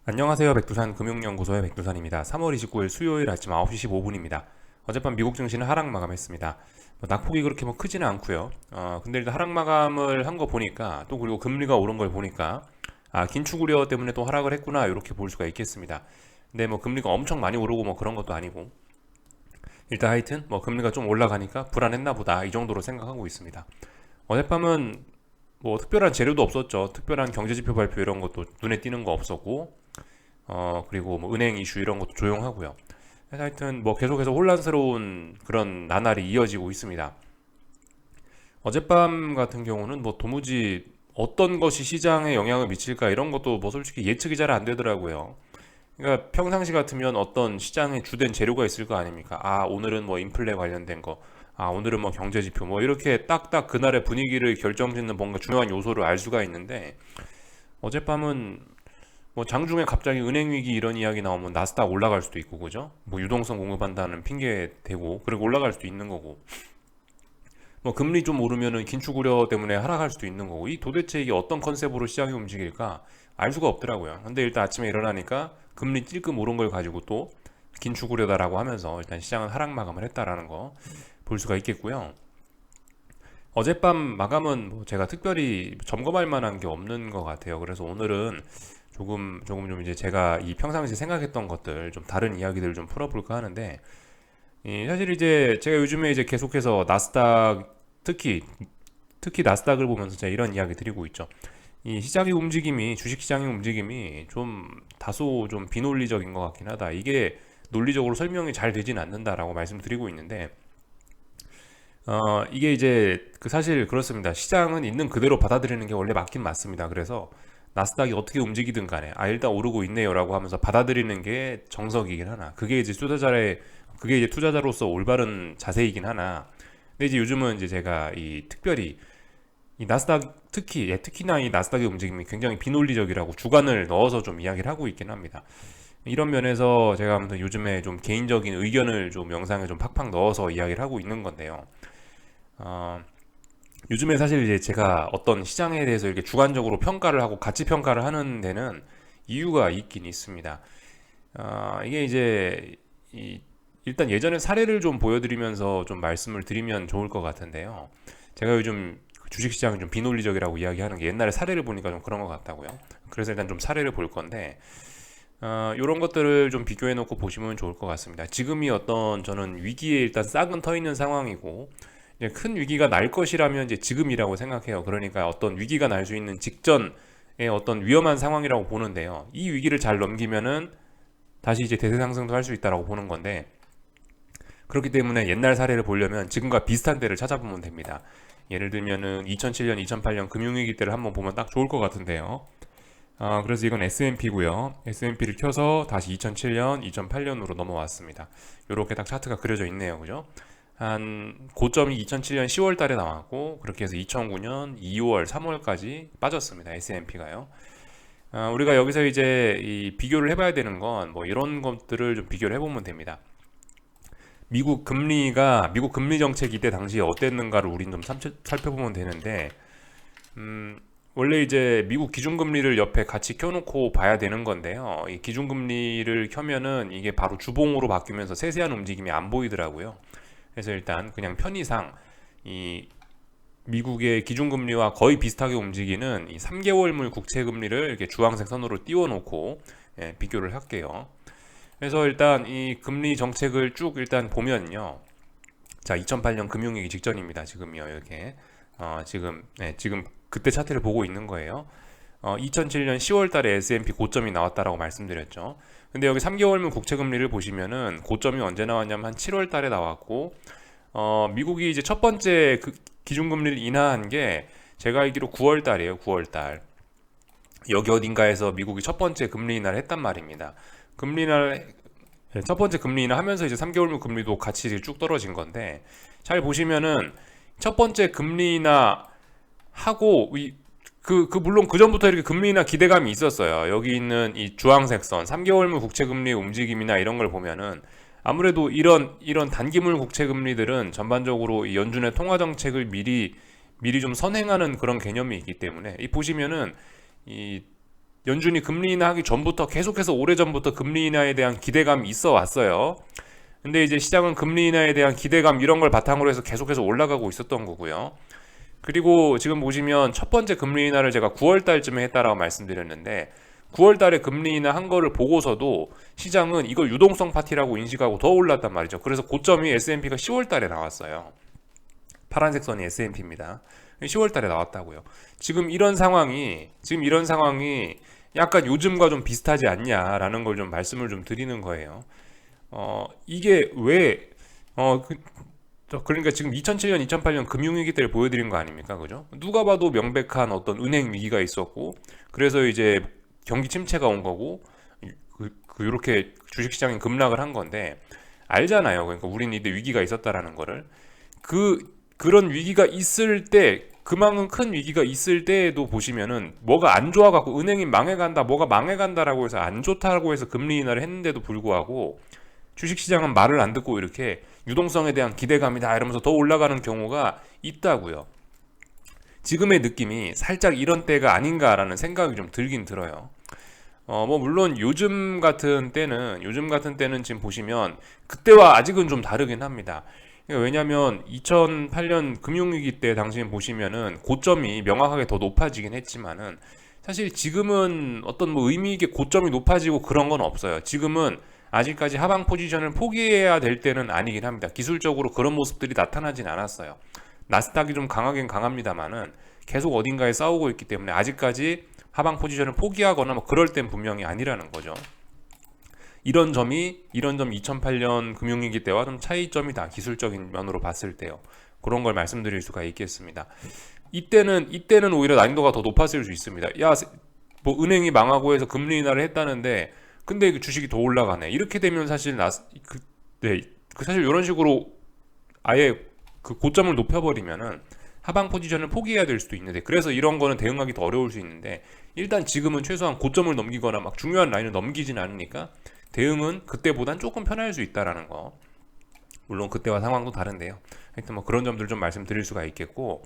안녕하세요. 백두산 금융연구소의 백두산입니다. 3월 29일 수요일 아침 9시 15분입니다. 어젯밤 미국 증시는 하락 마감했습니다. 낙폭이 그렇게 크지는 않고요. 근데 일단 하락 마감을 한 거 보니까 또 그리고 금리가 오른 걸 보니까 긴축 우려 때문에 또 하락을 했구나 이렇게 볼 수가 있겠습니다. 근데 금리가 엄청 많이 오르고 그런 것도 아니고 일단 하여튼 금리가 좀 올라가니까 불안했나 보다 이 정도로 생각하고 있습니다. 어젯밤은 특별한 재료도 없었죠. 특별한 경제지표 발표 이런 것도 눈에 띄는 거 없었고 그리고 은행 이슈 이런 것도 조용하고요. 하여튼 계속해서 혼란스러운 그런 나날이 이어지고 있습니다. 어젯밤 같은 경우는 도무지 어떤 것이 시장에 영향을 미칠까 이런 것도 솔직히 예측이 잘 안 되더라고요. 그러니까 평상시 같으면 어떤 시장에 주된 재료가 있을 거 아닙니까? 오늘은 인플레 관련된 거. 오늘은 경제지표 이렇게 딱딱 그날의 분위기를 결정짓는 뭔가 중요한 요소를 알 수가 있는데 어젯밤은 장중에 갑자기 은행 위기 이런 이야기 나오면 나스닥 올라갈 수도 있고 그죠? 유동성 공급한다는 핑계 대고 그리고 올라갈 수도 있는 거고 금리 좀 오르면은 긴축 우려 때문에 하락할 수도 있는 거고 이 도대체 이게 어떤 컨셉으로 시장이 움직일까 알 수가 없더라고요. 근데 일단 아침에 일어나니까 금리 찔끔 오른 걸 가지고 또 긴축 우려다라고 하면서 일단 시장은 하락 마감을 했다라는 거 볼 수가 있겠고요. 어젯밤 마감은 제가 특별히 점검할 만한 게 없는 것 같아요. 그래서 오늘은 조금 좀 이제 제가 이 평상시 생각했던 것들 좀 다른 이야기들을 좀 풀어볼까 하는데 사실 이제 제가 요즘에 이제 계속해서 나스닥 특히 나스닥을 보면서 제가 이런 이야기 드리고 있죠. 이 시장의 움직임이 주식 시장의 움직임이 좀 다소 좀 비논리적인 것 같긴 하다. 이게 논리적으로 설명이 잘 되진 않는다라고 말씀드리고 있는데 이게 이제 사실 그렇습니다. 시장은 있는 그대로 받아들이는 게 원래 맞긴 맞습니다. 그래서 나스닥이 어떻게 움직이든 간에 일단 오르고 있네요라고 하면서 받아들이는 게 정석이긴 하나 그게 이제 투자자로서 올바른 자세이긴 하나 근데 이제 요즘은 이제 제가 이 특별히 이 나스닥 특히나 이 나스닥의 움직임이 굉장히 비논리적이라고 주관을 넣어서 좀 이야기를 하고 있긴 합니다. 이런 면에서 제가 아무튼 요즘에 좀 개인적인 의견을 좀 영상에 좀 팍팍 넣어서 이야기를 하고 있는 건데요. 어, 요즘에 사실 이제 제가 어떤 시장에 대해서 이렇게 주관적으로 평가를 하고 가치 평가를 하는 데는 이유가 있긴 있습니다. 이게 이제 일단 예전에 사례를 좀 보여드리면서 좀 말씀을 드리면 좋을 것 같은데요. 제가 요즘 주식시장이 좀 비논리적이라고 이야기하는 게 옛날에 사례를 보니까 좀 그런 것 같다고요. 그래서 일단 좀 사례를 볼 건데 이런 것들을 좀 비교해 놓고 보시면 좋을 것 같습니다. 지금이 어떤 저는 위기에 일단 싹은 터 있는 상황이고 이제 큰 위기가 날 것이라면 이제 지금이라고 생각해요. 그러니까 어떤 위기가 날 수 있는 직전의 어떤 위험한 상황이라고 보는데요. 이 위기를 잘 넘기면은 다시 이제 대세 상승도 할 수 있다라고 보는 건데 그렇기 때문에 옛날 사례를 보려면 지금과 비슷한 때를 찾아보면 됩니다. 예를 들면은 2007년, 2008년 금융위기 때를 한번 보면 딱 좋을 것 같은데요. 그래서 이건 S&P고요. S&P를 켜서 다시 2007년, 2008년으로 넘어왔습니다. 이렇게 딱 차트가 그려져 있네요. 그죠? 한 고점이 2007년 10월 달에 나왔고 그렇게 해서 2009년 2월, 3월까지 빠졌습니다. S&P가요. 우리가 여기서 이제 이 비교를 해봐야 되는 건 이런 것들을 좀 비교를 해보면 됩니다. 미국 금리 정책이 때 당시에 어땠는가를 우린 좀 살펴보면 되는데 원래 이제 미국 기준금리를 옆에 같이 켜놓고 봐야 되는 건데요. 이 기준금리를 켜면은 이게 바로 주봉으로 바뀌면서 세세한 움직임이 안 보이더라고요. 그래서 일단 그냥 편의상 이 미국의 기준금리와 거의 비슷하게 움직이는 이 3개월물 국채금리를 이렇게 주황색 선으로 띄워놓고 비교를 할게요. 그래서 일단 이 금리 정책을 쭉 일단 보면요. 자, 2008년 금융위기 직전입니다. 지금요, 이렇게. 지금 그때 차트를 보고 있는 거예요. 2007년 10월 달에 S&P 고점이 나왔다라고 말씀드렸죠. 근데 여기 3개월물 국채금리를 보시면은 고점이 언제 나왔냐면 한 7월 달에 나왔고, 미국이 이제 첫 번째 기준금리를 인하한 게 제가 알기로 9월 달이에요, 9월 달. 여기 어딘가에서 미국이 첫 번째 금리 인하를 했단 말입니다. 금리 인하를 첫 번째 금리 인하하면서 이제 3개월물 금리도 같이 쭉 떨어진 건데 잘 보시면은 첫 번째 금리 인하 하고 물론 그 전부터 이렇게 금리 인하 기대감이 있었어요. 여기 있는 이 주황색 선 3개월물 국채 금리 움직임이나 이런 걸 보면은 아무래도 이런 단기물 국채 금리들은 전반적으로 이 연준의 통화 정책을 미리 좀 선행하는 그런 개념이 있기 때문에 이 보시면은 이 연준이 금리 인하하기 전부터 계속해서 오래전부터 금리 인하에 대한 기대감이 있어 왔어요. 근데 이제 시장은 금리 인하에 대한 기대감 이런 걸 바탕으로 해서 계속해서 올라가고 있었던 거고요. 그리고 지금 보시면 첫 번째 금리 인하를 제가 9월 달쯤에 했다라고 말씀드렸는데 9월 달에 금리 인하 한 거를 보고서도 시장은 이걸 유동성 파티라고 인식하고 더 올랐단 말이죠. 그래서 고점이 S&P가 10월 달에 나왔어요. 파란색 선이 S&P입니다. 10월 달에 나왔다고요. 지금 이런 상황이 약간 요즘과 좀 비슷하지 않냐라는 걸 좀 말씀을 좀 드리는 거예요. 이게 왜 그러니까 지금 2007년, 2008년 금융위기 때를 보여드린 거 아닙니까? 그죠? 누가 봐도 명백한 어떤 은행 위기가 있었고, 그래서 이제 경기 침체가 온 거고, 이렇게 주식시장이 급락을 한 건데, 알잖아요. 그러니까 우리는 이때 위기가 있었다라는 거를. 그런 위기가 있을 때, 그만큼 큰 위기가 있을 때에도 보시면은, 뭐가 안 좋아갖고, 은행이 망해간다, 뭐가 망해간다라고 해서 안 좋다고 해서 금리 인하를 했는데도 불구하고, 주식시장은 말을 안 듣고 이렇게 유동성에 대한 기대감이다 이러면서 더 올라가는 경우가 있다고요. 지금의 느낌이 살짝 이런 때가 아닌가라는 생각이 좀 들긴 들어요. 뭐 물론 요즘 같은 때는 지금 보시면 그때와 아직은 좀 다르긴 합니다. 왜냐하면 2008년 금융위기 때 당시에 보시면은 고점이 명확하게 더 높아지긴 했지만은 사실 지금은 어떤 뭐 의미 있게 고점이 높아지고 그런 건 없어요. 지금은 아직까지 하방 포지션을 포기해야 될 때는 아니긴 합니다. 기술적으로 그런 모습들이 나타나진 않았어요. 나스닥이 좀 강하긴 강합니다만은 계속 어딘가에 싸우고 있기 때문에 아직까지 하방 포지션을 포기하거나 뭐 그럴 땐 분명히 아니라는 거죠. 이런 점 2008년 금융위기 때와 좀 차이점이다. 기술적인 면으로 봤을 때요. 그런 걸 말씀드릴 수가 있겠습니다. 이때는 오히려 난이도가 더 높았을 수 있습니다. 뭐 은행이 망하고 해서 금리 인하를 했다는데 근데 그 주식이 더 올라가네. 이렇게 되면 사실 사실 이런 식으로 아예 그 고점을 높여버리면은 하방 포지션을 포기해야 될 수도 있는데 그래서 이런 거는 대응하기 더 어려울 수 있는데 일단 지금은 최소한 고점을 넘기거나 막 중요한 라인을 넘기진 않으니까 대응은 그때보단 조금 편할 수 있다라는 거. 물론 그때와 상황도 다른데요. 하여튼 뭐 그런 점들 좀 말씀드릴 수가 있겠고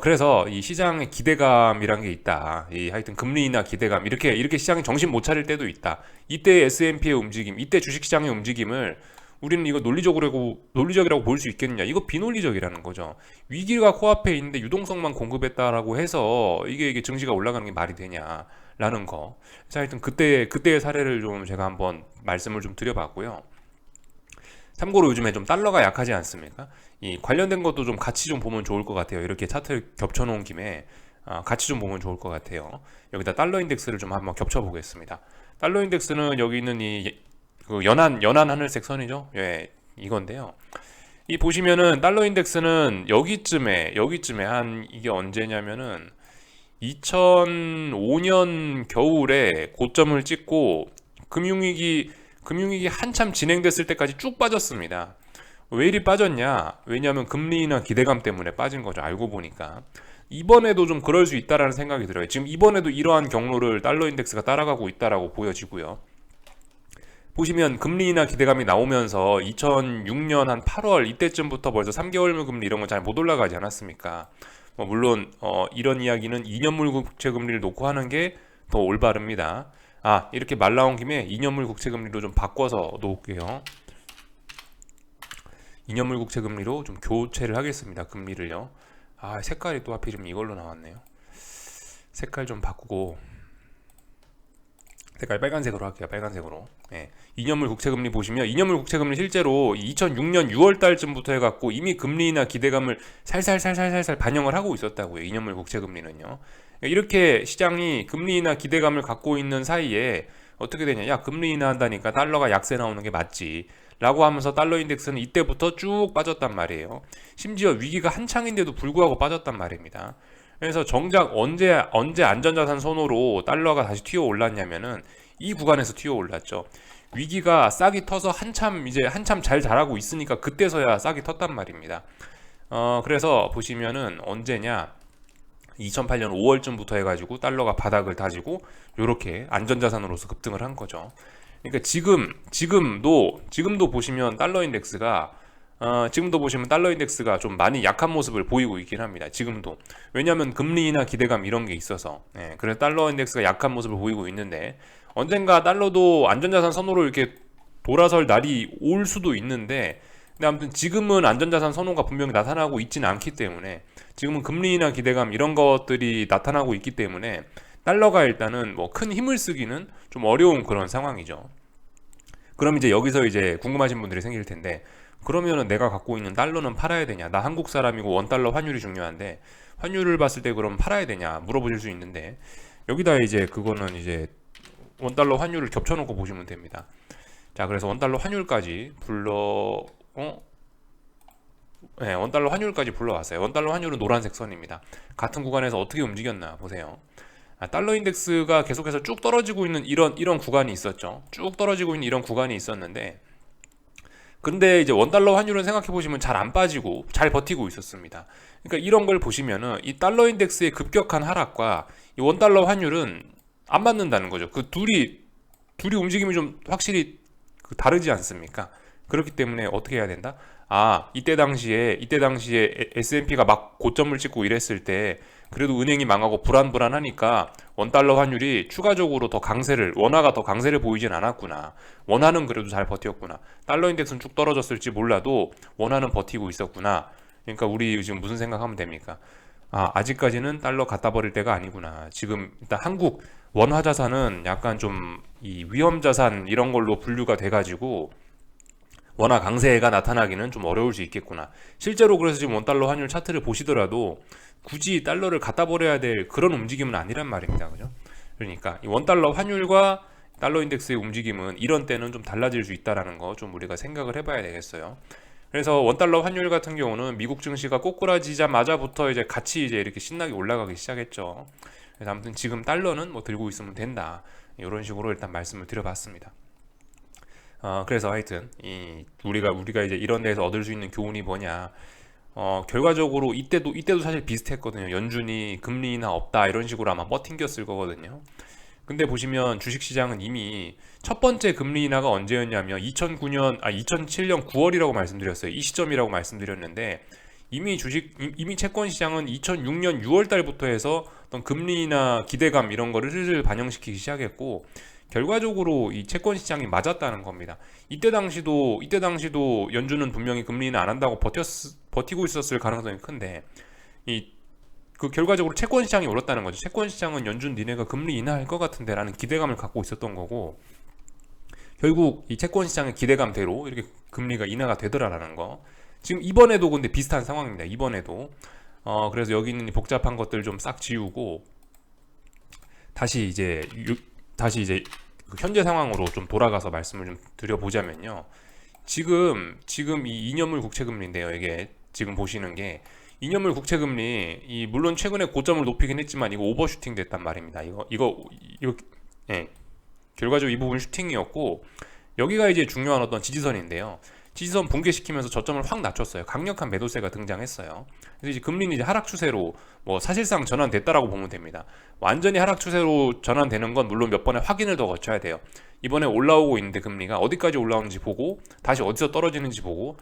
그래서 이 시장의 기대감이란 게 있다. 하여튼 금리 인하 기대감 이렇게 시장이 정신 못 차릴 때도 있다. 이때 S&P의 움직임, 이때 주식시장의 움직임을 우리는 이거 논리적이라고 볼 수 있겠느냐? 이거 비논리적이라는 거죠. 위기가 코앞에 있는데 유동성만 공급했다라고 해서 이게 증시가 올라가는 게 말이 되냐라는 거. 그래서 하여튼 그때의 사례를 좀 제가 한번 말씀을 좀 드려봤고요. 참고로 요즘에 좀 달러가 약하지 않습니까? 이 관련된 것도 좀 같이 좀 보면 좋을 것 같아요. 이렇게 차트를 겹쳐놓은 김에 같이 좀 보면 좋을 것 같아요. 여기다 달러 인덱스를 좀 한번 겹쳐보겠습니다. 달러 인덱스는 여기 있는 그 연한 하늘색 선이죠. 예, 이건데요. 이 보시면은 달러 인덱스는 여기쯤에 한 이게 언제냐면은 2005년 겨울에 고점을 찍고 금융위기 한참 진행됐을 때까지 쭉 빠졌습니다. 왜 이리 빠졌냐? 왜냐하면 금리 인하 기대감 때문에 빠진 거죠. 알고 보니까. 이번에도 좀 그럴 수 있다라는 생각이 들어요. 지금 이번에도 이러한 경로를 달러 인덱스가 따라가고 있다라고 보여지고요. 보시면 금리 인하 기대감이 나오면서 2006년 한 8월 이때쯤부터 벌써 3개월물 금리 이런 거 잘 못 올라가지 않았습니까? 물론 이런 이야기는 2년물 국채 금리를 놓고 하는 게 더 올바릅니다. 이렇게 말 나온 김에 2년물 국채 금리로 좀 바꿔서 놓을게요. 2년물 국채 금리로 좀 교체를 하겠습니다. 금리를요. 색깔이 또 하필이면 이걸로 나왔네요. 색깔 좀 바꾸고 색깔 빨간색으로 할게요. 빨간색으로. 2년물 국채금리 보시면 2년물 국채금리 실제로 2006년 6월 달쯤부터 해갖고 이미 금리나 기대감을 살살 반영을 하고 있었다고요. 2년물 국채금리는요. 이렇게 시장이 금리나 기대감을 갖고 있는 사이에 어떻게 되냐? 야, 금리 인하한다니까 달러가 약세 나오는 게 맞지. 라고 하면서 달러 인덱스는 이때부터 쭉 빠졌단 말이에요. 심지어 위기가 한창인데도 불구하고 빠졌단 말입니다. 그래서 정작 언제 안전자산 선호로 달러가 다시 튀어 올랐냐면은 이 구간에서 튀어 올랐죠. 위기가 싹이 터서 한참 잘 자라고 있으니까 그때서야 싹이 텄단 말입니다. 그래서 보시면은 언제냐? 2008년 5월쯤부터 해가지고 달러가 바닥을 다지고 요렇게 안전자산으로서 급등을 한 거죠. 그러니까 지금도 보시면 달러 인덱스가 지금도 보시면 달러 인덱스가 좀 많이 약한 모습을 보이고 있긴 합니다. 지금도. 왜냐하면 금리나 기대감 이런 게 있어서. 그래서 달러 인덱스가 약한 모습을 보이고 있는데 언젠가 달러도 안전자산 선호로 이렇게 돌아설 날이 올 수도 있는데 근데 아무튼 지금은 안전자산 선호가 분명히 나타나고 있지는 않기 때문에 지금은 금리나 기대감 이런 것들이 나타나고 있기 때문에 달러가 일단은 뭐 큰 힘을 쓰기는 좀 어려운 그런 상황이죠. 그럼 이제 여기서 이제 궁금하신 분들이 생길 텐데 그러면은 내가 갖고 있는 달러는 팔아야 되냐? 나 한국 사람이고 원달러 환율이 중요한데 환율을 봤을 때 그럼 팔아야 되냐? 물어보실 수 있는데 여기다 이제 그거는 이제 원달러 환율을 겹쳐놓고 보시면 됩니다. 자, 그래서 원달러 환율까지 원달러 환율까지 불러왔어요. 원달러 환율은 노란색 선입니다. 같은 구간에서 어떻게 움직였나 보세요. 달러 인덱스가 계속해서 쭉 떨어지고 있는 이런 구간이 있었죠. 쭉 떨어지고 있는 이런 구간이 있었는데 근데 이제 원달러 환율은 생각해 보시면 잘 안 빠지고 잘 버티고 있었습니다. 그러니까 이런 걸 보시면은 이 달러 인덱스의 급격한 하락과 이 원달러 환율은 안 맞는다는 거죠. 그 둘이 움직임이 좀 확실히 다르지 않습니까? 그렇기 때문에 어떻게 해야 된다? 이때 당시에 S&P가 막 고점을 찍고 이랬을 때 그래도 은행이 망하고 불안하니까 원달러 환율이 추가적으로 원화가 더 강세를 보이진 않았구나. 원화는 그래도 잘 버텼구나. 달러 인덱스는 쭉 떨어졌을지 몰라도 원화는 버티고 있었구나. 그러니까 우리 지금 무슨 생각하면 됩니까? 아직까지는 달러 갖다 버릴 때가 아니구나. 지금 일단 한국 원화 자산은 약간 좀 이 위험 자산 이런 걸로 분류가 돼가지고 원화 강세가 나타나기는 좀 어려울 수 있겠구나. 실제로 그래서 지금 원달러 환율 차트를 보시더라도 굳이 달러를 갖다 버려야 될 그런 움직임은 아니란 말입니다. 그죠? 그러니까 이 원달러 환율과 달러 인덱스의 움직임은 이런 때는 좀 달라질 수 있다라는 거 좀 우리가 생각을 해봐야 되겠어요. 그래서 원달러 환율 같은 경우는 미국 증시가 꼬꾸라지자마자부터 이제 같이 이제 이렇게 신나게 올라가기 시작했죠. 그래서 아무튼 지금 달러는 뭐 들고 있으면 된다. 이런 식으로 일단 말씀을 드려봤습니다. 그래서 하여튼 우리가 이제 이런 데서 얻을 수 있는 교훈이 뭐냐? 결과적으로 이때도 사실 비슷했거든요. 연준이 금리 인하 없다 이런 식으로 아마 버팅겼을 거거든요. 근데 보시면 주식시장은 이미 첫 번째 금리 인하가 언제였냐면 2007년 9월이라고 말씀드렸어요. 이 시점이라고 말씀드렸는데 이미 채권 시장은 2006년 6월 달부터 해서 어떤 금리 인하 기대감 이런 거를 슬슬 반영시키기 시작했고 결과적으로 이 채권 시장이 맞았다는 겁니다. 이때 당시도 연준은 분명히 금리 인하 안 한다고 버티고 있었을 가능성이 큰데 그 결과적으로 채권 시장이 올랐다는 거죠. 채권 시장은 연준 니네가 금리 인하할 것 같은데라는 기대감을 갖고 있었던 거고 결국 이 채권 시장의 기대감대로 이렇게 금리가 인하가 되더라라는 거. 지금 이번에도 근데 비슷한 상황입니다. 이번에도 그래서 여기 있는 복잡한 것들 좀 싹 지우고 다시 이제 그 현재 상황으로 좀 돌아가서 말씀을 좀 드려보자면요. 지금 이 2년물 국채금리인데요. 이게 지금 보시는 게 2년물 국채금리 물론 최근에 고점을 높이긴 했지만 이거 오버슈팅 됐단 말입니다. 예. 결과적으로 이 부분 슈팅이었고 여기가 이제 중요한 어떤 지지선인데요. 지지선 붕괴시키면서 저점을 확 낮췄어요. 강력한 매도세가 등장했어요. 그래서 이제 금리는 이제 하락 추세로 뭐 사실상 전환됐다라고 보면 됩니다. 완전히 하락 추세로 전환되는 건 물론 몇 번의 확인을 더 거쳐야 돼요. 이번에 올라오고 있는데 금리가 어디까지 올라오는지 보고 다시 어디서 떨어지는지 보고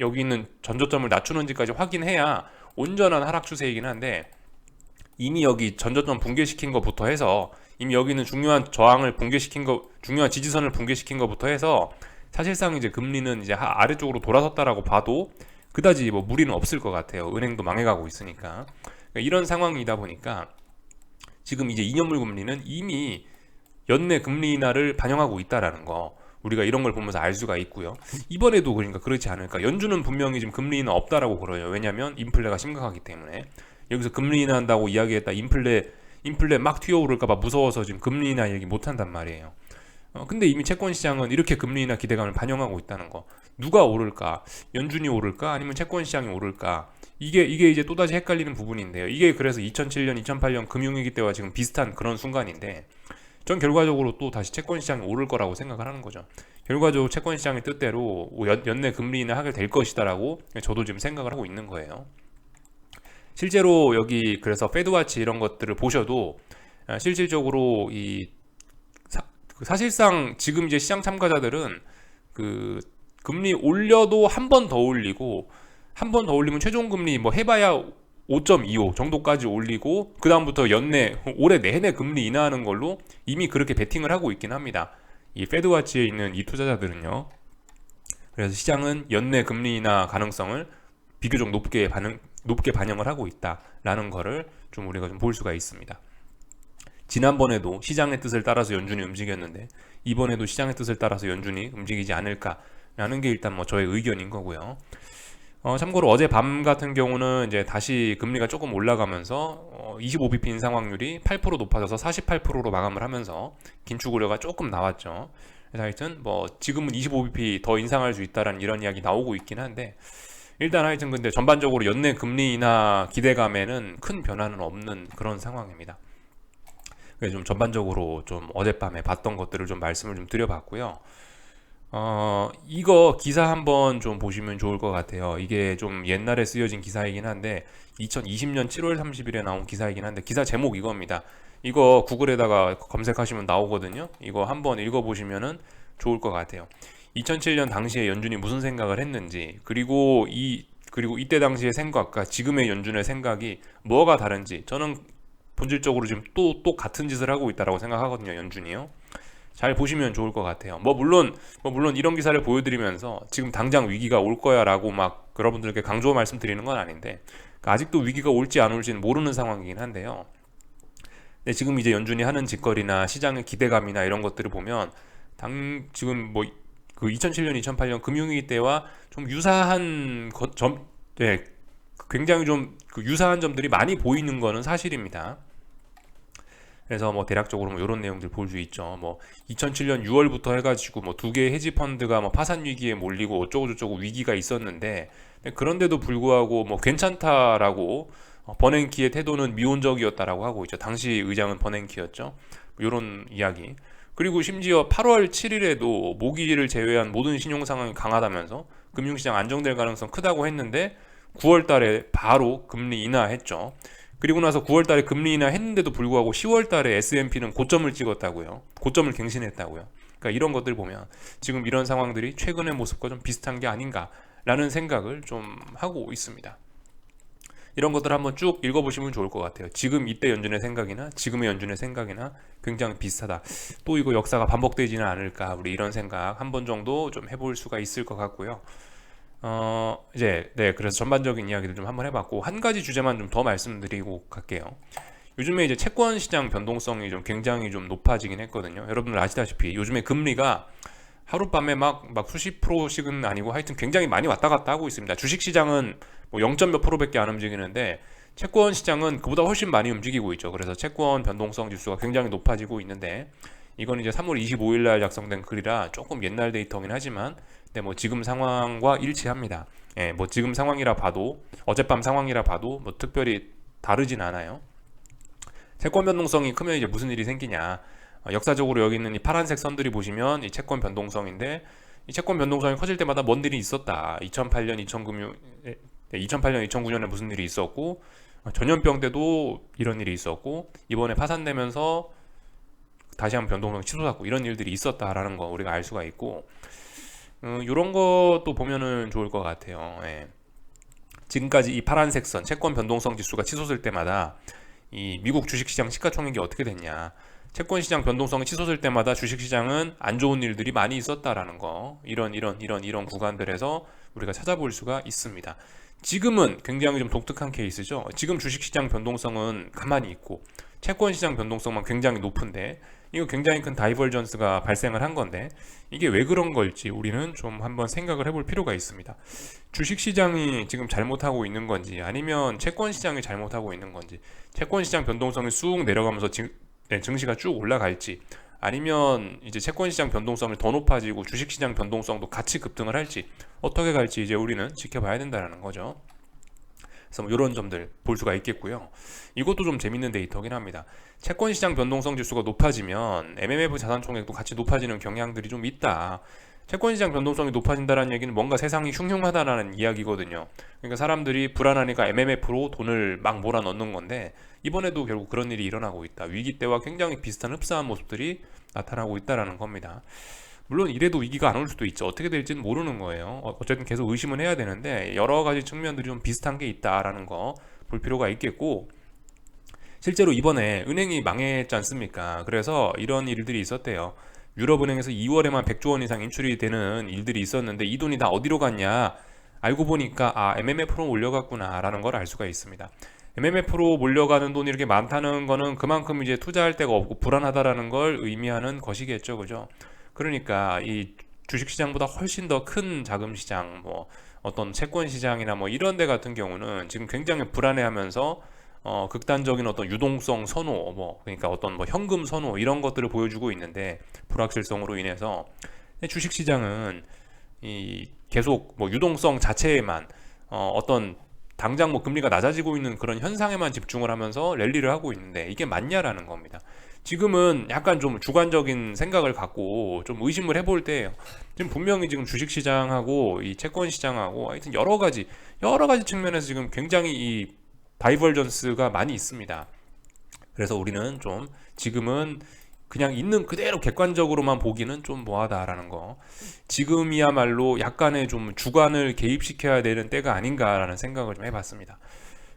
여기 있는 전저점을 낮추는지까지 확인해야 온전한 하락 추세이긴 한데 이미 여기 전저점 붕괴시킨 것부터 해서 이미 여기 있는 중요한 중요한 지지선을 붕괴시킨 것부터 해서 사실상 이제 금리는 이제 아래쪽으로 돌아섰다라고 봐도 그다지 뭐 무리는 없을 것 같아요. 은행도 망해가고 있으니까. 그러니까 이런 상황이다 보니까 지금 이제 2년물 금리는 이미 연내 금리 인하를 반영하고 있다라는 거. 우리가 이런 걸 보면서 알 수가 있고요. 이번에도 그러니까 그렇지 않을까. 연준은 분명히 지금 금리 인하 없다라고 그래요. 왜냐하면 인플레가 심각하기 때문에. 여기서 금리 인하한다고 이야기했다. 인플레 막 튀어오를까봐 무서워서 지금 금리 인하 얘기 못한단 말이에요. 근데 이미 채권 시장은 이렇게 금리 인하 기대감을 반영하고 있다는 거. 누가 오를까? 연준이 오를까? 아니면 채권 시장이 오를까? 이게 이제 또다시 헷갈리는 부분인데요. 이게 그래서 2007년, 2008년 금융위기 때와 지금 비슷한 그런 순간인데 전 결과적으로 또 다시 채권 시장이 오를 거라고 생각을 하는 거죠. 결과적으로 채권 시장의 뜻대로 연내 금리 인하 하게 될 것이다라고 저도 지금 생각을 하고 있는 거예요. 실제로 여기 그래서 페드와치 이런 것들을 보셔도 실질적으로 사실상 지금 이제 시장 참가자들은 금리 올려도 한 번 더 올리고, 한 번 더 올리면 최종금리 뭐 해봐야 5.25 정도까지 올리고, 그 다음부터 올해 내내 금리 인하하는 걸로 이미 그렇게 베팅을 하고 있긴 합니다. 이 페드와치에 있는 이 투자자들은요. 그래서 시장은 연내 금리 인하 가능성을 비교적 높게 반영을 하고 있다라는 거를 좀 우리가 좀 볼 수가 있습니다. 지난번에도 시장의 뜻을 따라서 연준이 움직였는데, 이번에도 시장의 뜻을 따라서 연준이 움직이지 않을까라는 게 일단 뭐 저의 의견인 거고요. 참고로 어제 밤 같은 경우는 이제 다시 금리가 조금 올라가면서 25bp 인상 확률이 8% 높아져서 48%로 마감을 하면서 긴축 우려가 조금 나왔죠. 그래서 하여튼 뭐 지금은 25bp 더 인상할 수 있다라는 이런 이야기 나오고 있긴 한데, 일단 하여튼 근데 전반적으로 연내 금리 인하 기대감에는 큰 변화는 없는 그런 상황입니다. 그래서 좀 전반적으로 좀 어젯밤에 봤던 것들을 좀 말씀을 좀 드려봤고요. 이거 기사 한번 좀 보시면 좋을 것 같아요. 이게 좀 옛날에 쓰여진 기사이긴 한데 2020년 7월 30일에 나온 기사이긴 한데, 기사 제목 이겁니다. 이거 구글에다가 검색하시면 나오거든요. 이거 한번 읽어보시면은 좋을 것 같아요. 2007년 당시에 연준이 무슨 생각을 했는지, 그리고 이때 당시의 생각과 지금의 연준의 생각이 뭐가 다른지, 저는 본질적으로 지금 또 같은 짓을 하고 있다라고 생각하거든요, 연준이요. 잘 보시면 좋을 것 같아요. 물론 이런 기사를 보여드리면서 지금 당장 위기가 올 거야라고 막 여러분들께 강조 말씀드리는 건 아닌데, 아직도 위기가 올지 안 올지는 모르는 상황이긴 한데요. 근데 지금 이제 연준이 하는 짓거리나 시장의 기대감이나 이런 것들을 보면 지금 뭐 그 2007년, 2008년 금융위기 때와 좀 유사한 네, 굉장히 좀 그 유사한 점들이 많이 보이는 거는 사실입니다. 그래서 뭐 대략적으로 뭐 이런 내용들 볼 수 있죠. 뭐 2007년 6월부터 해가지고 뭐 두 개의 헤지 펀드가 뭐 파산 위기에 몰리고 어쩌고저쩌고 위기가 있었는데, 그런데도 불구하고 뭐 괜찮다라고 버냉키의 태도는 미온적이었다라고 하고 있죠. 당시 의장은 버냉키였죠. 이런 이야기. 그리고 심지어 8월 7일에도 모기지를 제외한 모든 신용 상황이 강하다면서 금융시장 안정될 가능성 크다고 했는데, 9월 달에 바로 금리 인하했죠. 그리고 나서 9월 달에 금리 인하 했는데도 불구하고 10월 달에 S&P는 고점을 찍었다고요. 고점을 갱신했다고요. 그러니까 이런 것들 보면 지금 이런 상황들이 최근의 모습과 좀 비슷한 게 아닌가라는 생각을 좀 하고 있습니다. 이런 것들 한번 쭉 읽어보시면 좋을 것 같아요. 지금 이때 연준의 생각이나 지금의 연준의 생각이나 굉장히 비슷하다. 또 이거 역사가 반복되지는 않을까, 우리 이런 생각 한 번 정도 좀 해볼 수가 있을 것 같고요. 그래서 전반적인 이야기를 좀 한번 해봤고, 한 가지 주제만 좀 더 말씀드리고 갈게요. 요즘에 이제 채권 시장 변동성이 좀 굉장히 좀 높아지긴 했거든요. 여러분들 아시다시피 요즘에 금리가 하룻밤에 막 수십 프로씩은 아니고 하여튼 굉장히 많이 왔다 갔다 하고 있습니다. 주식 시장은 뭐 0. 몇 프로밖에 안 움직이는데, 채권 시장은 그보다 훨씬 많이 움직이고 있죠. 그래서 채권 변동성 지수가 굉장히 높아지고 있는데, 이건 이제 3월 25일 날 작성된 글이라 조금 옛날 데이터긴 하지만, 뭐 지금 상황과 일치합니다. 뭐 지금 상황이라 봐도, 어젯밤 상황이라 봐도 뭐 특별히 다르진 않아요. 채권 변동성이 크면 이제 무슨 일이 생기냐? 역사적으로 여기 있는 이 파란색 선들이 보시면 이 채권 변동성인데, 이 채권 변동성이 커질 때마다 뭔 일이 있었다. 2008년, 2009년에 무슨 일이 있었고, 전염병 때도 이런 일이 있었고, 이번에 파산되면서 다시 한번 변동성이 치솟았고, 이런 일들이 있었다라는 거 우리가 알 수가 있고, 이런 것도 보면은 좋을 것 같아요. 지금까지 이 파란색 선, 채권 변동성 지수가 치솟을 때마다 이 미국 주식시장 시가총액이 어떻게 됐냐, 채권시장 변동성이 치솟을 때마다 주식시장은 안 좋은 일들이 많이 있었다라는 거, 이런 구간들에서 우리가 찾아볼 수가 있습니다. 지금은 굉장히 좀 독특한 케이스죠. 지금 주식시장 변동성은 가만히 있고 채권시장 변동성만 굉장히 높은데, 이거 굉장히 큰 다이버전스가 발생을 한 건데, 이게 왜 그런 걸지 우리는 좀 한번 생각을 해볼 필요가 있습니다. 주식시장이 지금 잘못하고 있는 건지, 아니면 채권시장이 잘못하고 있는 건지, 채권시장 변동성이 쑥 내려가면서 증시가 쭉 올라갈지, 아니면 이제 채권시장 변동성이 더 높아지고 주식시장 변동성도 같이 급등을 할지, 어떻게 갈지 이제 우리는 지켜봐야 된다는 거죠. 그래서 뭐 이런 점들 볼 수가 있겠고요. 이것도 좀 재밌는 데이터긴 합니다. 채권시장 변동성 지수가 높아지면 MMF 자산총액도 같이 높아지는 경향들이 좀 있다. 채권시장 변동성이 높아진다는 얘기는 뭔가 세상이 흉흉하다라는 이야기거든요. 그러니까 사람들이 불안하니까 MMF로 돈을 막 몰아넣는 건데, 이번에도 결국 그런 일이 일어나고 있다. 위기 때와 굉장히 비슷한 흡사한 모습들이 나타나고 있다라는 겁니다. 물론 이래도 위기가 안 올 수도 있죠. 어떻게 될지는 모르는 거예요. 어쨌든 계속 의심은 해야 되는데 여러 가지 측면들이 좀 비슷한 게 있다라는 거 볼 필요가 있겠고, 실제로 이번에 은행이 망했지 않습니까? 그래서 이런 일들이 있었대요. 유럽은행에서 2월에만 100조 원 이상 인출이 되는 일들이 있었는데 이 돈이 다 어디로 갔냐? 알고 보니까 MMF로 몰려갔구나 라는 걸 알 수가 있습니다. MMF로 몰려가는 돈이 이렇게 많다는 거는 그만큼 이제 투자할 데가 없고 불안하다라는 걸 의미하는 것이겠죠. 그죠? 그러니까 이 주식시장보다 훨씬 더 큰 자금시장, 뭐 어떤 채권시장이나 뭐 이런 데 같은 경우는 지금 굉장히 불안해하면서 극단적인 어떤 유동성 선호, 뭐 그러니까 어떤 뭐 현금 선호 이런 것들을 보여주고 있는데, 불확실성으로 인해서 주식시장은 이 계속 뭐 유동성 자체에만 어떤 당장 뭐 금리가 낮아지고 있는 그런 현상에만 집중을 하면서 랠리를 하고 있는데 이게 맞냐라는 겁니다. 지금은 약간 좀 주관적인 생각을 갖고 좀 의심을 해볼 때예요. 지금 분명히 지금 주식시장하고 이 채권시장하고 하여튼 여러 가지 측면에서 지금 굉장히 이 다이버전스가 많이 있습니다. 그래서 우리는 좀 지금은 그냥 있는 그대로 객관적으로만 보기는 좀 뭐하다라는 거. 지금이야말로 약간의 좀 주관을 개입시켜야 되는 때가 아닌가라는 생각을 좀 해봤습니다.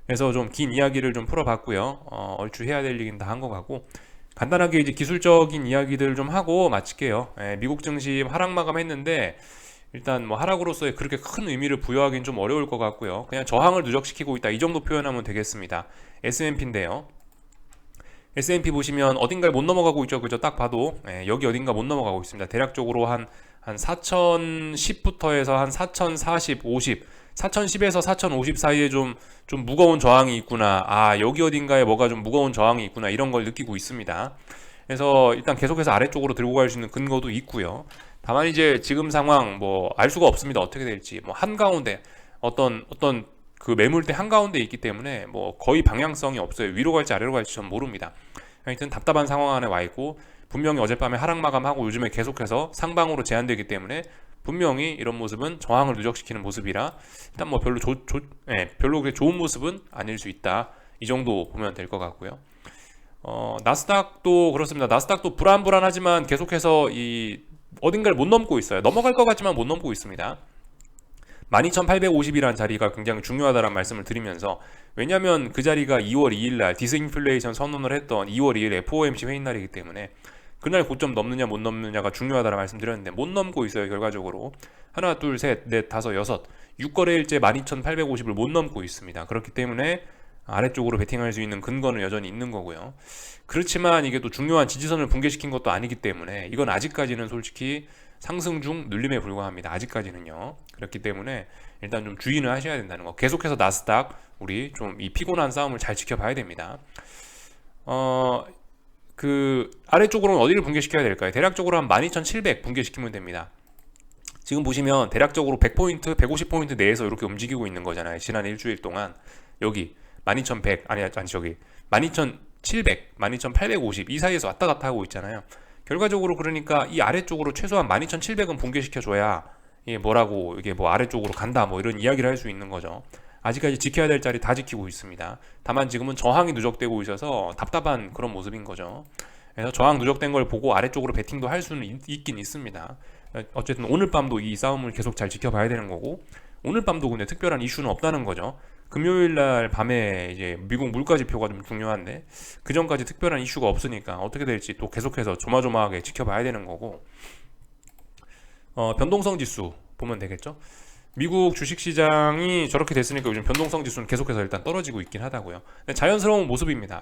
그래서 좀 긴 이야기를 좀 풀어봤고요. 얼추 해야 될 얘기는 다 한 것 같고, 간단하게 이제 기술적인 이야기들 좀 하고 마칠게요. 미국 증시 하락 마감했는데 일단 뭐 하락으로서의 그렇게 큰 의미를 부여하기는 좀 어려울 것 같고요. 그냥 저항을 누적시키고 있다, 이 정도 표현하면 되겠습니다. S&P인데요. S&P 보시면 어딘가에 못 넘어가고 있죠. 그죠? 딱 봐도 여기 어딘가 못 넘어가고 있습니다. 대략적으로 한 4010부터 해서 한 4040, 50, 4010에서 4050 사이에 좀 무거운 저항이 있구나. 여기 어딘가에 뭐가 좀 무거운 저항이 있구나. 이런 걸 느끼고 있습니다. 그래서 일단 계속해서 아래쪽으로 들고 갈 수 있는 근거도 있고요. 다만 이제 지금 상황 뭐 알 수가 없습니다. 어떻게 될지. 뭐 한가운데 어떤 그 매물대 한가운데 있기 때문에 뭐 거의 방향성이 없어요. 위로 갈지 아래로 갈지 전 모릅니다. 하여튼 답답한 상황 안에 와 있고, 분명히 어젯밤에 하락 마감하고 요즘에 계속해서 상방으로 제한되기 때문에 분명히 이런 모습은 저항을 누적시키는 모습이라 일단 뭐 별로 별로 그렇게 좋은 모습은 아닐 수 있다. 이 정도 보면 될 것 같고요. 나스닥도 그렇습니다. 나스닥도 불안하지만 계속해서 이 어딘가를 못 넘고 있어요. 넘어갈 것 같지만 못 넘고 있습니다. 12,850이라는 자리가 굉장히 중요하다는 말씀을 드리면서, 왜냐하면 그 자리가 2월 2일날 디스인플레이션 선언을 했던 2월 2일 FOMC 회의 날이기 때문에 그날 고점 넘느냐 못 넘느냐가 중요하다는 말씀드렸는데 못 넘고 있어요. 결과적으로 하나 둘 셋 넷 다섯 여섯 6거래일째 12,850을 못 넘고 있습니다. 그렇기 때문에 아래쪽으로 베팅할 수 있는 근거는 여전히 있는 거고요. 그렇지만 이게 또 중요한 지지선을 붕괴시킨 것도 아니기 때문에 이건 아직까지는 솔직히 상승 중 눌림에 불과합니다. 아직까지는요. 그렇기 때문에 일단 좀 주의는 하셔야 된다는 거. 계속해서 나스닥 우리 좀 이 피곤한 싸움을 잘 지켜봐야 됩니다. 그 아래쪽으로는 어디를 붕괴시켜야 될까요? 대략적으로 한 12,700 붕괴시키면 됩니다. 지금 보시면 대략적으로 100포인트, 150포인트 내에서 이렇게 움직이고 있는 거잖아요. 지난 일주일 동안 여기 12,100 아니 저기 12,700, 12,850 이 사이에서 왔다 갔다 하고 있잖아요. 결과적으로 그러니까 이 아래쪽으로 최소한 12,700은 붕괴시켜줘야 이게 뭐라고 이게 뭐 아래쪽으로 간다 뭐 이런 이야기를 할 수 있는 거죠. 아직까지 지켜야 될 자리 다 지키고 있습니다. 다만 지금은 저항이 누적되고 있어서 답답한 그런 모습인 거죠. 그래서 저항 누적된 걸 보고 아래쪽으로 베팅도 할 수는 있긴 있습니다. 어쨌든 오늘 밤도 이 싸움을 계속 잘 지켜봐야 되는 거고, 오늘 밤도 근데 특별한 이슈는 없다는 거죠. 금요일 날 밤에 이제 미국 물가 지표가 좀 중요한데 그 전까지 특별한 이슈가 없으니까 어떻게 될지 또 계속해서 조마조마하게 지켜봐야 되는 거고, 변동성 지수 보면 되겠죠. 미국 주식시장이 저렇게 됐으니까 요즘 변동성 지수는 계속해서 일단 떨어지고 있긴 하다고요. 근데 자연스러운 모습입니다.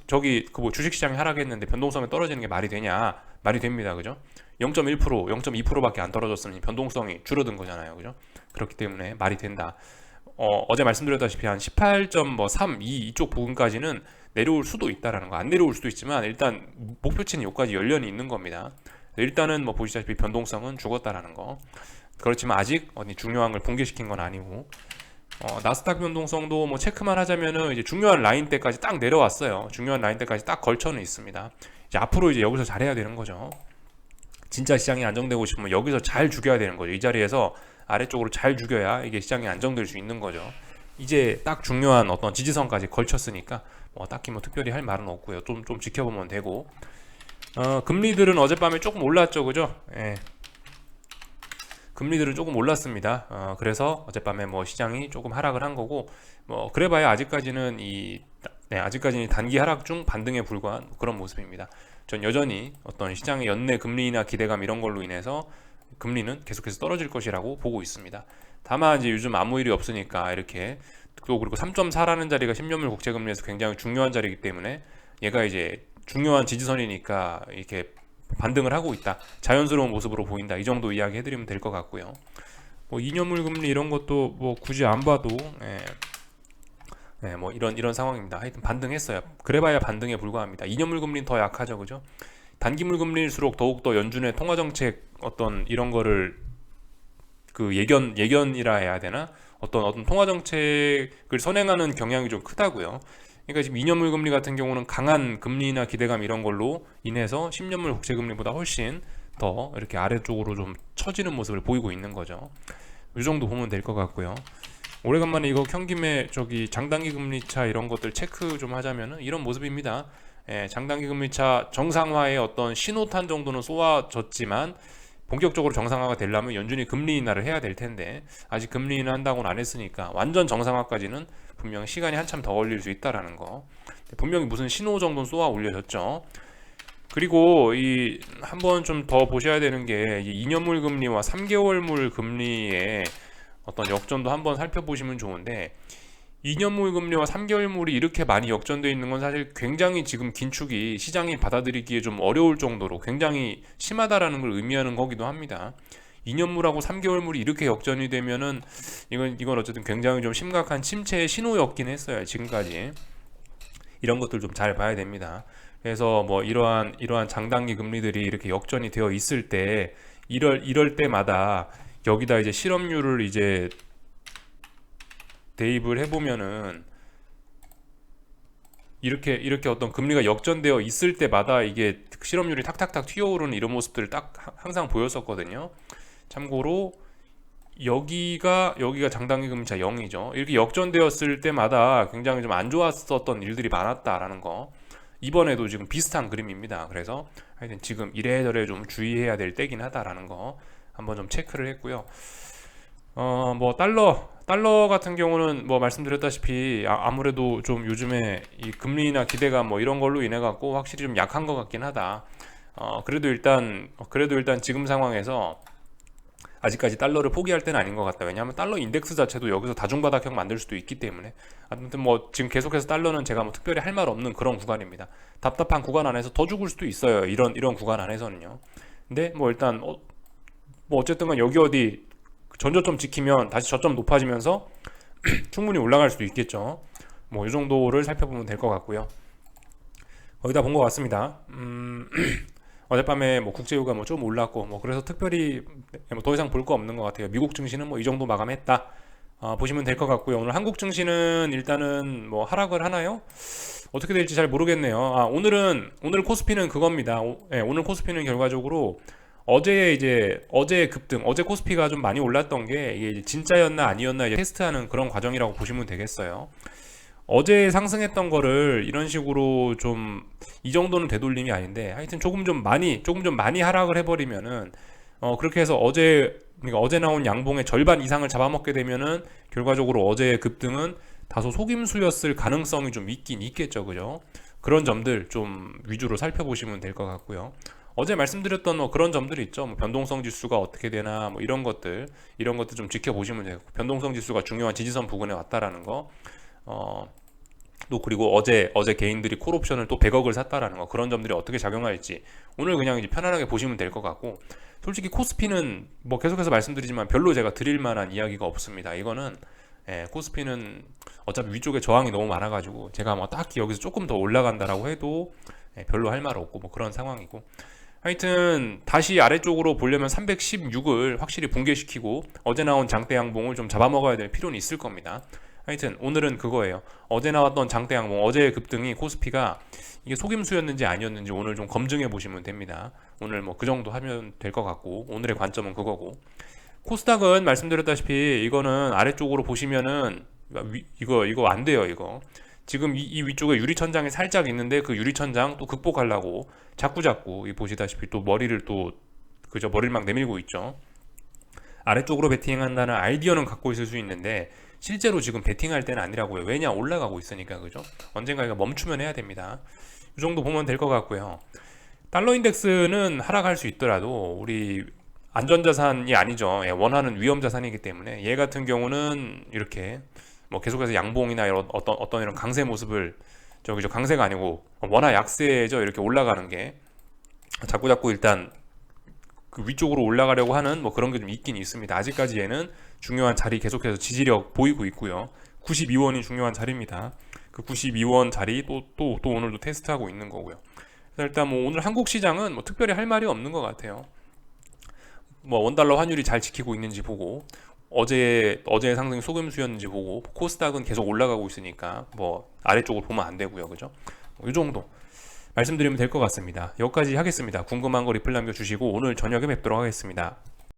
저기 그 뭐 주식시장이 하락했는데 변동성이 떨어지는 게 말이 되냐? 말이 됩니다. 그죠? 0.1%, 0.2%밖에 안 떨어졌으니 변동성이 줄어든 거잖아요. 그죠? 그렇기 때문에 말이 된다. 어제 말씀드렸다시피 한 18.32 이쪽 부분까지는 내려올 수도 있다라는 거. 안 내려올 수도 있지만 일단 목표치는 여기까지 연련이 있는 겁니다. 일단은 뭐 보시다시피 변동성은 죽었다라는 거. 그렇지만 아직 중요한 걸 붕괴시킨 건 아니고, 나스닥 변동성도 뭐 체크만 하자면은 이제 중요한 라인 때까지 딱 내려왔어요. 중요한 라인 때까지 딱 걸쳐는 있습니다. 이제 앞으로 이제 여기서 잘해야 되는 거죠. 진짜 시장이 안정되고 싶으면 여기서 잘 죽여야 되는 거죠. 이 자리에서 아래쪽으로 잘 죽여야 이게 시장이 안정될 수 있는 거죠. 이제 딱 중요한 어떤 지지선까지 걸쳤으니까 딱히 뭐 특별히 할 말은 없고요. 좀 지켜보면 되고, 금리들은 어젯밤에 조금 올랐죠, 그죠? 예. 금리들은 조금 올랐습니다. 그래서 어젯밤에 뭐 시장이 조금 하락을 한 거고, 뭐 그래봐야 아직까지는 아직까지는 단기 하락 중 반등에 불과한 그런 모습입니다. 전 여전히 어떤 시장의 연내 금리나 기대감 이런 걸로 인해서 금리는 계속해서 떨어질 것이라고 보고 있습니다. 다만 이제 요즘 아무 일이 없으니까 이렇게 또 그리고 3.4라는 자리가 10년물 국채금리에서 굉장히 중요한 자리이기 때문에 얘가 이제 중요한 지지선이니까 이렇게 반등을 하고 있다. 자연스러운 모습으로 보인다. 이 정도 이야기 해드리면 될 것 같고요. 뭐 2년물 금리 이런 것도 뭐 굳이 안 봐도 뭐 이런 상황입니다. 하여튼 반등했어요. 그래봐야 반등에 불과합니다. 2년물 금리는 더 약하죠, 그죠? 단기물 금리일수록 더욱더 연준의 통화정책 어떤 이런 거를 그 예견이라 해야 되나? 어떤 통화정책을 선행하는 경향이 좀 크다고요. 그러니까 지금 2년물 금리 같은 경우는 강한 금리나 기대감 이런 걸로 인해서 10년물 국채금리보다 훨씬 더 이렇게 아래쪽으로 좀 처지는 모습을 보이고 있는 거죠. 이 정도 보면 될 것 같고요. 오래간만에 이거 켠김에 저기 장단기 금리차 이런 것들 체크 좀 하자면은 이런 모습입니다. 장단기 금리차 정상화의 어떤 신호탄 정도는 쏘아졌지만 본격적으로 정상화가 되려면 연준이 금리 인하를 해야 될 텐데 아직 금리 인하 한다고는 안 했으니까 완전 정상화까지는 분명히 시간이 한참 더 걸릴 수 있다라는 거. 분명히 무슨 신호 정도는 쏘아 올려졌죠. 그리고 이 한번 좀 더 보셔야 되는 게 2년물 금리와 3개월물 금리의 어떤 역전도 한번 살펴보시면 좋은데 2년물 금리와 3개월물이 이렇게 많이 역전되어 있는 건 사실 굉장히 지금 긴축이 시장이 받아들이기에 좀 어려울 정도로 굉장히 심하다라는 걸 의미하는 거기도 합니다. 2년물하고 3개월물이 이렇게 역전이 되면은 이건 어쨌든 굉장히 좀 심각한 침체의 신호였긴 했어요. 지금까지 이런 것들 좀 잘 봐야 됩니다. 그래서 뭐 이러한 장단기 금리들이 이렇게 역전이 되어 있을 때 이럴 때마다 여기다 이제 실업률을 이제 대입을 해보면은 이렇게 어떤 금리가 역전되어 있을 때마다 이게 실업률이 탁탁탁 튀어오르는 이런 모습들을 딱 항상 보였었거든요. 참고로 여기가 장단기 금리차 0이죠. 이렇게 역전되었을 때마다 굉장히 좀 안 좋았었던 일들이 많았다라는 거. 이번에도 지금 비슷한 그림입니다. 그래서 하여튼 지금 이래저래 좀 주의해야 될 때긴 하다라는 거 한번 좀 체크를 했고요. 뭐 달러 같은 경우는 뭐 말씀드렸다시피 아무래도 좀 요즘에 이 금리나 기대감 뭐 이런 걸로 인해 갖고 확실히 좀 약한 것 같긴 하다. 그래도 일단 지금 상황에서 아직까지 달러를 포기할 때는 아닌 것 같다. 왜냐하면 달러 인덱스 자체도 여기서 다중바닥형 만들 수도 있기 때문에. 아무튼 뭐 지금 계속해서 달러는 제가 뭐 특별히 할 말 없는 그런 구간입니다. 답답한 구간 안에서 더 죽을 수도 있어요. 이런 구간 안에서는요. 근데 뭐 일단 뭐 어쨌든 간 여기 어디 전저점 지키면 다시 저점 높아지면서 충분히 올라갈 수도 있겠죠. 뭐 이 정도를 살펴보면 될 것 같고요. 거의 다 본 것 같습니다. 어젯밤에 뭐 국제유가 뭐 좀 올랐고 뭐 그래서 특별히 뭐 더 이상 볼 거 없는 것 같아요. 미국 증시는 뭐 이 정도 마감했다. 보시면 될 것 같고요. 오늘 한국 증시는 일단은 뭐 하락을 하나요? 어떻게 될지 잘 모르겠네요. 오늘 코스피는 그겁니다. 오늘 코스피는 결과적으로 어제 급등, 어제 코스피가 좀 많이 올랐던 게 이게 진짜였나 아니었나 이제 테스트하는 그런 과정이라고 보시면 되겠어요. 어제 상승했던 거를 이런 식으로 좀 이 정도는 되돌림이 아닌데 하여튼 조금 좀 많이 하락을 해버리면은 그렇게 해서 그러니까 어제 나온 양봉의 절반 이상을 잡아먹게 되면은 결과적으로 어제의 급등은 다소 속임수였을 가능성이 좀 있긴 있겠죠, 그죠? 그런 점들 좀 위주로 살펴보시면 될 것 같고요. 어제 말씀드렸던 뭐 그런 점들이 있죠. 뭐 변동성 지수가 어떻게 되나 뭐 이런 것들 좀 지켜보시면 되고 변동성 지수가 중요한 지지선 부근에 왔다라는 거. 또 그리고 어제 개인들이 콜옵션을 또 100억을 샀다라는 거 그런 점들이 어떻게 작용할지 오늘 그냥 이제 편안하게 보시면 될 것 같고 솔직히 코스피는 뭐 계속해서 말씀드리지만 별로 제가 드릴 만한 이야기가 없습니다. 이거는 코스피는 어차피 위쪽에 저항이 너무 많아가지고 제가 뭐 딱히 여기서 조금 더 올라간다라고 해도 별로 할 말 없고 뭐 그런 상황이고 하여튼 다시 아래쪽으로 보려면 316을 확실히 붕괴시키고 어제 나온 장대 양봉을 좀 잡아먹어야 될 필요는 있을 겁니다. 하여튼 오늘은 그거예요. 어제 나왔던 장대 양봉, 어제의 급등이 코스피가 이게 속임수였는지 아니었는지 오늘 좀 검증해 보시면 됩니다. 오늘 뭐 그 정도 하면 될 것 같고 오늘의 관점은 그거고 코스닥은 말씀드렸다시피 이거는 아래쪽으로 보시면은 이거 안 돼요. 이거 지금 이 위쪽에 유리천장이 살짝 있는데 그 유리천장 또 극복하려고 자꾸 보시다시피 또 머리를 막 내밀고 있죠. 아래쪽으로 베팅한다는 아이디어는 갖고 있을 수 있는데 실제로 지금 베팅할 때는 아니라고요. 왜냐? 올라가고 있으니까. 그죠? 언젠가 이거 멈추면 해야 됩니다. 이 정도 보면 될 것 같고요. 달러 인덱스는 하락할 수 있더라도 우리 안전자산이 아니죠. 예, 원하는 위험자산이기 때문에 얘 같은 경우는 이렇게 뭐 계속해서 양봉이나 이런 어떤 이런 강세 모습을 저기죠, 강세가 아니고 워낙 약세죠. 이렇게 올라가는 게 자꾸자꾸 일단 그 위쪽으로 올라가려고 하는 뭐 그런 게 좀 있긴 있습니다. 아직까지 얘는 중요한 자리 계속해서 지지력 보이고 있고요. 92원이 중요한 자리입니다. 그 92원 자리 또 오늘도 테스트하고 있는 거고요. 그래서 일단 뭐 오늘 한국 시장은 뭐 특별히 할 말이 없는 것 같아요. 뭐 원달러 환율이 잘 지키고 있는지 보고 어제의 상승이 속임수였는지 보고 코스닥은 계속 올라가고 있으니까 뭐 아래쪽을 보면 안 되고요. 그죠? 이 정도 말씀드리면 될 것 같습니다. 여기까지 하겠습니다. 궁금한 거 리플 남겨주시고 오늘 저녁에 뵙도록 하겠습니다.